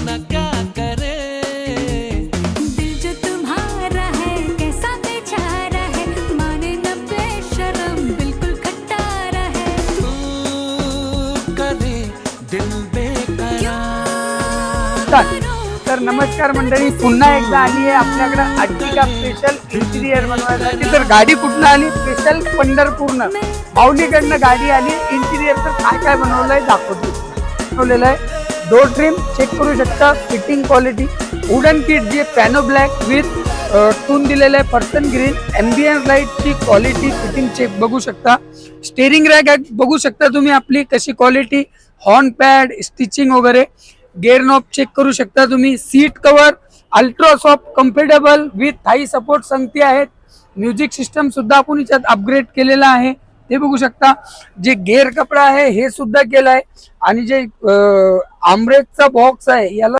ना क्या करे। दिल जो तुम्हारा है कैसा बेचारा है, माने न बेशरम बिल्कुल खट्टारा है। तू करे दिल बेकरार। तर नमस्कार मंडळी, पुन्हा एकदा आली आहे आपल्याकडे अर्टिगा स्पेशल इंटिरियर बनवायसाठी। तर गाडी कुठून आली? स्पेशल पंढरपूरनं माऊलीकडनं गाडी आली। इंटिरियर तर काय काय बनवलंय दाखवतो। बनवलेलं आहे डोर ट्रिम चेक करू शकता, फिटिंग क्वालिटी, वुडन किट जे पॅनो ब्लॅक विथ टून दिलेलं आहे पर्सन ग्रीन, एम्बियन्स लाईटची क्वालिटी फिटिंग चेक बघू शकता। स्टेरिंग रॅक बघू शकता तुम्ही आपली कशी क्वालिटी, हॉर्न पॅड स्टिचिंग वगैरे, गेअर नॉब चेक करू शकता तुम्ही। Seat cover ultra soft comfortable with Thai support संगती आहेत। म्युझिक सिस्टम सुद्धा आपण याच्यात अपग्रेड केलेला आहे ते बघू शकता। जे गेअर कपडा आहे हे सुद्धा केलाय आणि जे आमरेजचा बॉक्स आहे याला